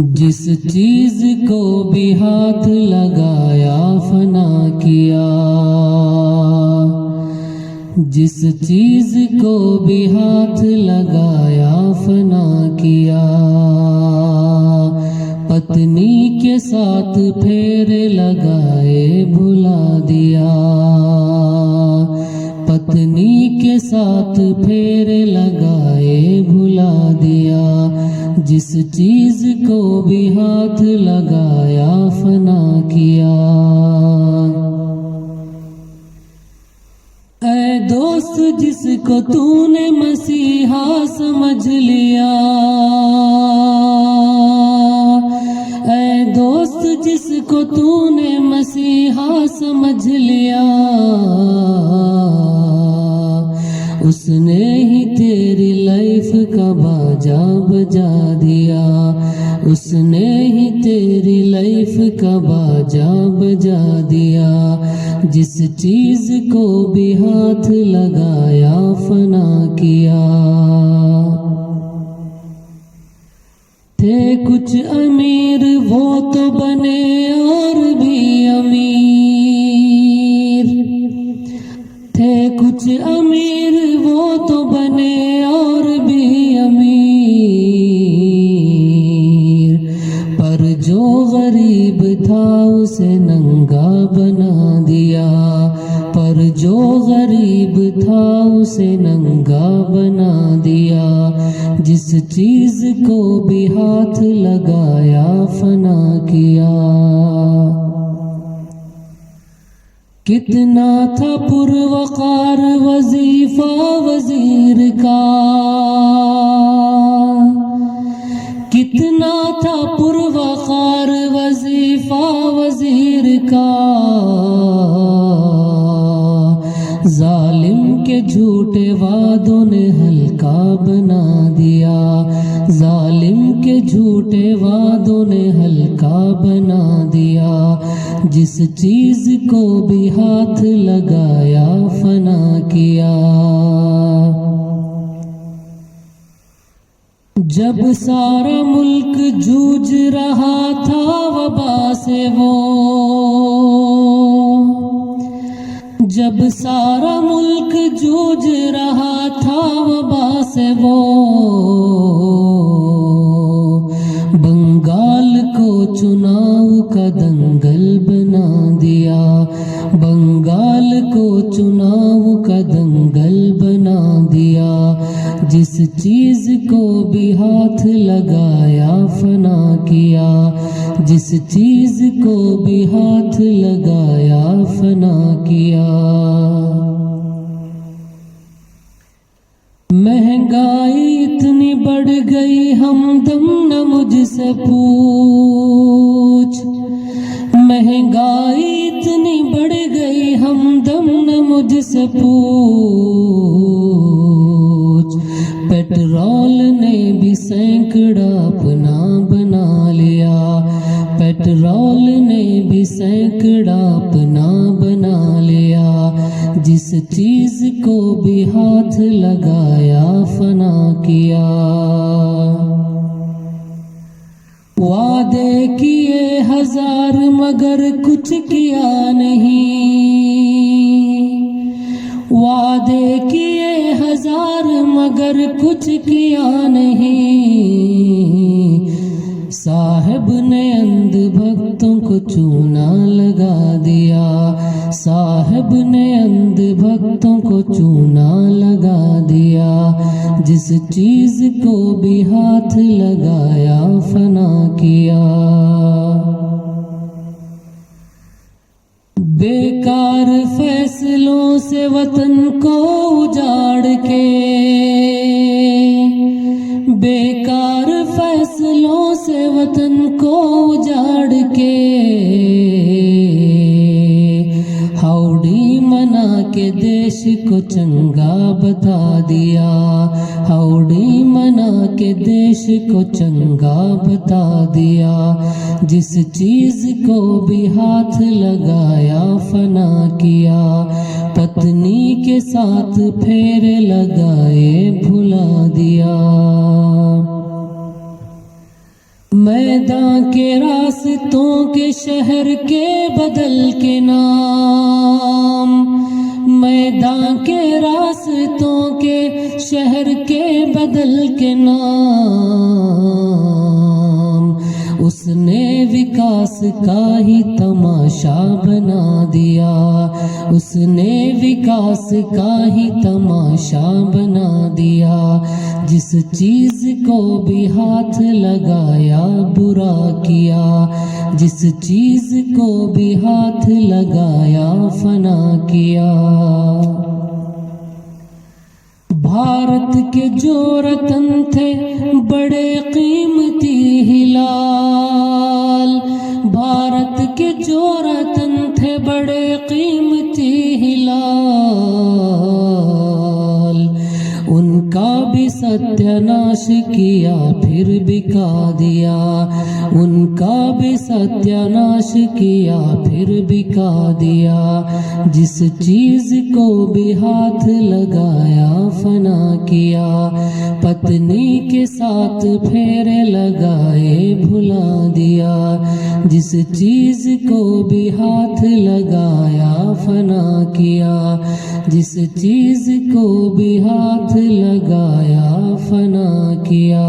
जिस चीज को भी हाथ लगाया फना किया, जिस चीज को भी हाथ लगाया फना किया। पत्नी के साथ फेरे लगाए भुला दिया, पत्नी के साथ फेरे लगाए भुला दिया। जिस चीज को भी हाथ लगाया फना किया। ऐ दोस्त जिसको तूने मसीहा समझ लिया, ऐ दोस्त जिसको तूने मसीहा समझ लिया, उसने ही तेरी लाइफ का बाजा बजा दिया, उसने ही तेरी लाइफ का बाजा बजा दिया। जिस चीज को भी हाथ लगाया फना किया। थे कुछ अमीर वो तो बने और भी अमीर, थे कुछ अमीर वो तो बने और भी अमीर, पर जो गरीब था उसे नंगा बना दिया, पर जो गरीब था उसे नंगा बना दिया। जिस चीज को भी हाथ लगाया फना किया। कितना था पुरवकार वजीफा वजीर का, कितना था पुरवकार वजीफा वजीर का। जालिम के झूठे वादों ने हल्का बना दिया, जालिम के झूठे वादों ने हल्का बना दिया। जिस चीज को भी हाथ लगाया फना किया। जब सारा मुल्क जूझ रहा था वबा से वो, जब सारा मुल्क जूझ रहा था वबा से वो, बंगाल को चुनाव का दंगल बना दिया, बंगाल को चुनाव का दंगल बना दिया। जिस चीज को भी हाथ लगाया फना किया, जिस चीज को भी हाथ लगाया फना किया। महंगाई इतनी बढ़ गई हमदम न मुझसे पूछ, महंगाई इतनी बढ़ गई हमदम न मुझसे पूछ। पेट्रोल ने भी सैकड़ा अपना बना लिया, पेट्रोल ने भी सैकड़ा अपना बना लिया। जिस चीज को भी हाथ लगाया फना किया। वादे किए हजार मगर कुछ किया नहीं, वादे किए हजार मगर कुछ किया नहीं। साहब ने अंध भक्तों को चूना लगा दिया, साहब ने अंध भक्तों को चूना लगा दिया। जिस चीज को भी हाथ लगाया फना किया। बेकार फैसलों से वतन को उजाड़ के, बेकार फैसलों से वतन को उजाड़ के। हाउडी मना के देश को चंगा बता दिया, हाउडी मना के देश को चंगा बता दिया। जिस चीज को भी हाथ लगाया फना किया। पत्नी के साथ फेरे लगाए भुला दिया। मैदान के रास्तों के शहर के बदल के नाम, मैदान के रास्तों के शहर के बदल के नाम, उसने विकास का ही तमाशा बना दिया, उसने विकास का ही तमाशा बना दिया। जिस चीज को भी हाथ लगाया बुरा किया, जिस चीज को भी हाथ लगाया फना किया। भारत के जो रतन थे बड़े कीमती हिलाल, भारत के जो रतन थे बड़े कीमती हिलाल, उनका भी सत्यानाश किया फिर बिका दिया, उनका भी सत्यानाश किया फिर बिका दिया। जिस चीज को भी हाथ लगाया फना किया, पत्नी के साथ फेरे लगाए भुला दिया। जिस चीज को भी हाथ लगाया फना किया, जिस चीज को भी हाथ लगाया फना किया।